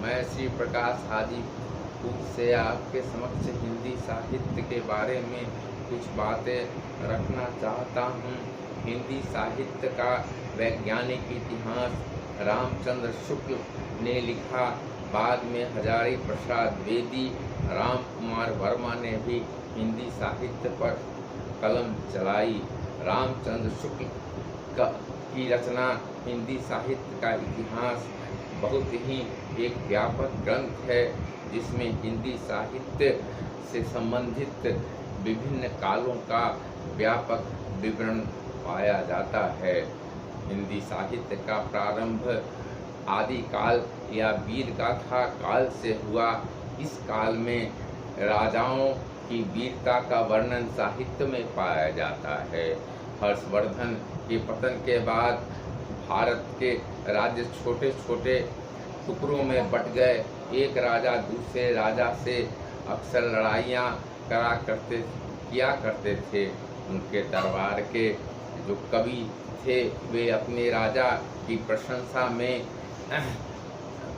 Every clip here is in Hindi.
मैं श्री प्रकाश आदि से आपके समक्ष हिंदी साहित्य के बारे में कुछ बातें रखना चाहता हूँ। हिंदी साहित्य का वैज्ञानिक इतिहास रामचंद्र शुक्ल ने लिखा। बाद में हजारी प्रसाद द्विवेदी, राम कुमार वर्मा ने भी हिंदी साहित्य पर कलम चलाई। रामचंद्र शुक्ल की रचना हिंदी साहित्य का इतिहास बहुत ही एक व्यापक ग्रंथ है, जिसमें हिंदी साहित्य से संबंधित विभिन्न कालों का व्यापक विवरण पाया जाता है। हिंदी साहित्य का प्रारंभ आदिकाल या वीरगाथा काल से हुआ। इस काल में राजाओं की वीरता का वर्णन साहित्य में पाया जाता है। हर्षवर्धन के पतन के बाद भारत के राज्य छोटे छोटे टुकड़ों में बट गए। एक राजा दूसरे राजा से अक्सर लड़ाइयाँ किया करते थे। उनके दरबार के जो कवि थे वे अपने राजा की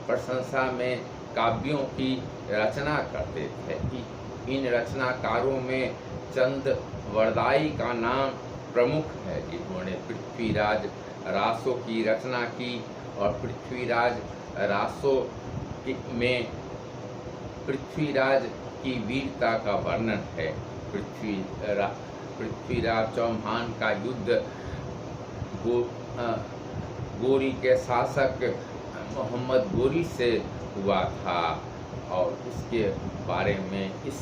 प्रशंसा में काव्यों की रचना करते थे। इन रचनाकारों में चंद वरदाई का नाम प्रमुख है, जिन्होंने पृथ्वीराज रासो की रचना की। और पृथ्वीराज रासो में पृथ्वीराज की वीरता का वर्णन है। पृथ्वीराज चौहान का युद्ध गोरी के शासक मोहम्मद गोरी से हुआ था, और इसके बारे में इस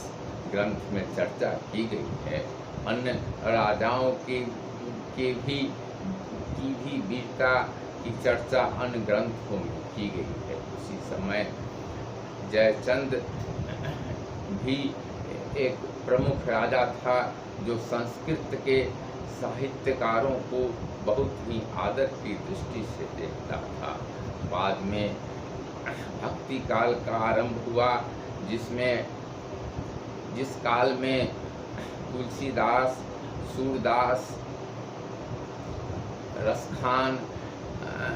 ग्रंथ में चर्चा की गई है। अन्य राजाओं की भी वीरता की चर्चा अन्य ग्रंथों में की गई है। उसी समय जयचंद भी एक प्रमुख राजा था, जो संस्कृत के साहित्यकारों को बहुत ही आदर की दृष्टि से देखता था। बाद में भक्ति काल का आरंभ हुआ, जिस काल में तुलसीदास, सूरदास, रसखान,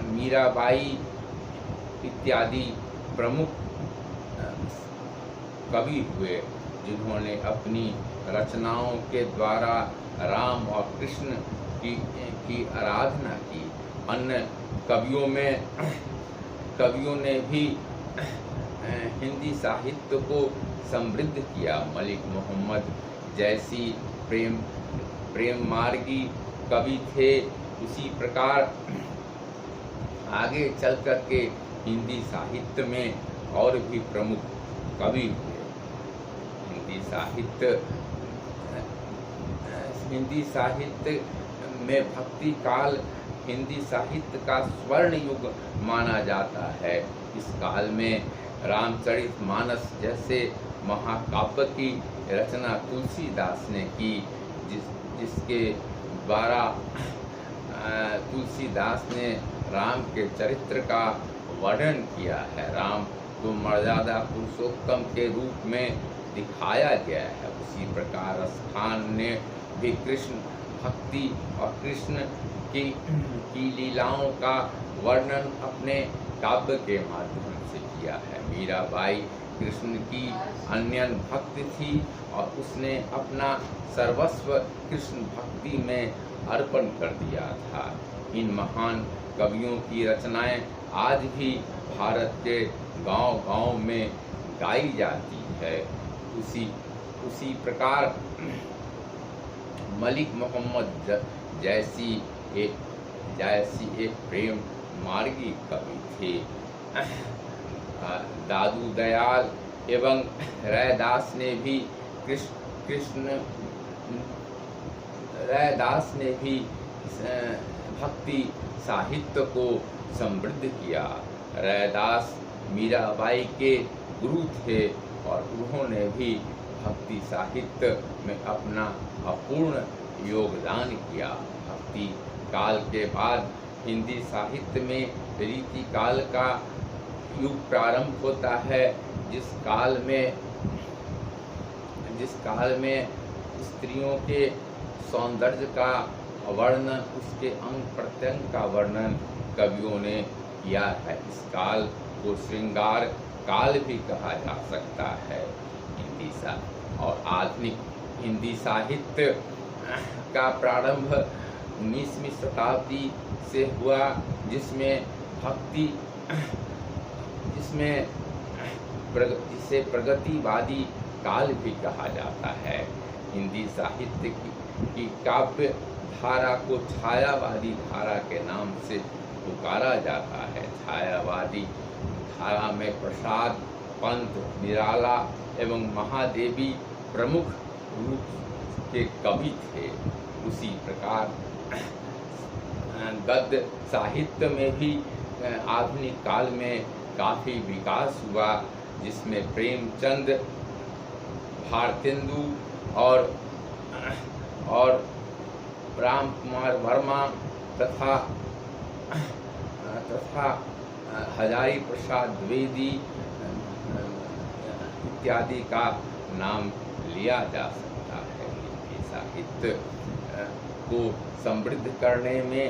मीराबाई इत्यादि प्रमुख कवि हुए, जिन्होंने अपनी रचनाओं के द्वारा राम और कृष्ण की आराधना की। अन्य कवियों ने भी हिंदी साहित्य को समृद्ध किया। मलिक मोहम्मद जैसी प्रेम मार्गी कवि थे। उसी प्रकार आगे चल कर के हिंदी साहित्य में और भी प्रमुख कवि हुए। हिंदी साहित्य में भक्ति काल हिंदी साहित्य का स्वर्ण युग माना जाता है। इस काल में रामचरितमानस जैसे महाकाव्य की रचना तुलसीदास ने की, जिसके द्वारा तुलसीदास ने राम के चरित्र का वर्णन किया है। राम को मर्यादा पुरुषोत्तम के रूप में दिखाया गया है। उसी प्रकार रसखान ने भी कृष्ण भक्ति और कृष्ण की लीलाओं का वर्णन अपने काव्य के माध्यम से किया है। मीराबाई कृष्ण की अनन्य भक्त थी, और उसने अपना सर्वस्व कृष्ण भक्ति में अर्पण कर दिया था। इन महान कवियों की रचनाएं आज भी भारत के गांव-गांव में गाई जाती है। उसी प्रकार मलिक मोहम्मद जैसी एक प्रेम मार्गी कवि थे। दादू दयाल एवं रैदास ने भी भक्ति साहित्य को समृद्ध किया। रैदास मीराबाई के गुरु थे, और उन्होंने भी भक्ति साहित्य में अपना अपूर्ण योगदान किया। भक्ति काल के बाद हिंदी साहित्य में रीति काल का युग प्रारंभ होता है, जिस काल में स्त्रियों के सौंदर्य का वर्णन, उसके अंग प्रत्यंग का वर्णन कवियों ने किया है। इस काल को श्रृंगार काल भी कहा जा सकता है हिंदी और आधुनिक हिंदी साहित्य का प्रारंभ 19वीं शताब्दी से हुआ, जिसमें भक्ति जिसे प्रगतिवादी काल भी कहा जाता है। हिंदी साहित्य की काव्य धारा को छायावादी धारा के नाम से पुकारा जाता है। छायावादी धारा में प्रसाद, पंत, निराला एवं महादेवी प्रमुख रूप के कवि थे। उसी प्रकार गद्य साहित्य में भी आधुनिक काल में काफ़ी विकास हुआ, जिसमें प्रेमचंद, भारतेंदु और राम कुमार वर्मा तथा हजारी प्रसाद द्विवेदी इत्यादि का नाम लिया जा सकता है। हिंदी साहित्य को समृद्ध करने में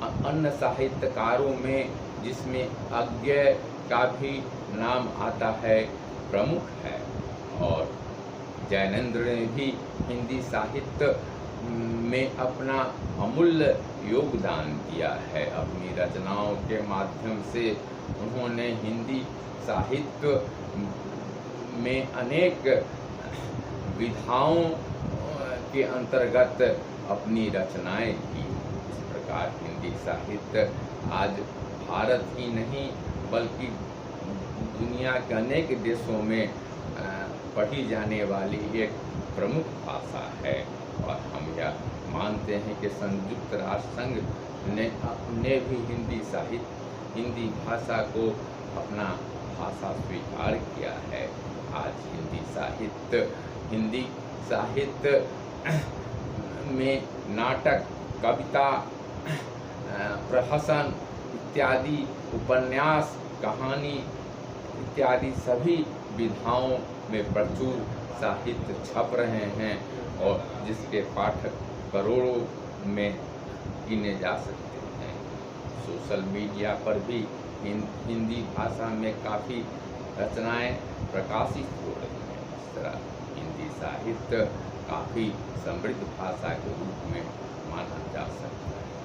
अन्य साहित्यकारों में, जिसमें अज्ञेय का भी नाम आता है, प्रमुख है। और जैनेन्द्र ने भी हिंदी साहित्य में अपना अमूल्य योगदान दिया है। अपनी रचनाओं के माध्यम से उन्होंने हिंदी साहित्य में अनेक विधाओं के अंतर्गत अपनी रचनाएं की। इस प्रकार हिंदी साहित्य आज भारत ही नहीं बल्कि दुनिया के अनेक देशों में पढ़ी जाने वाली एक प्रमुख भाषा है। और हम यह मानते हैं कि संयुक्त राष्ट्र संघ ने भी हिंदी भाषा को अपना भाषा स्वीकार किया है। आज हिंदी साहित्य में नाटक, कविता, प्रहसन इत्यादि, उपन्यास, कहानी इत्यादि सभी विधाओं में प्रचुर साहित्य छप रहे हैं, और जिसके पाठक करोड़ों में गिने जा सकते हैं। सोशल मीडिया पर भी हिंदी भाषा में काफ़ी रचनाएं प्रकाशित हो रही हैं। इस तरह हिंदी साहित्य काफ़ी समृद्ध भाषा के रूप में माना जा सकता है।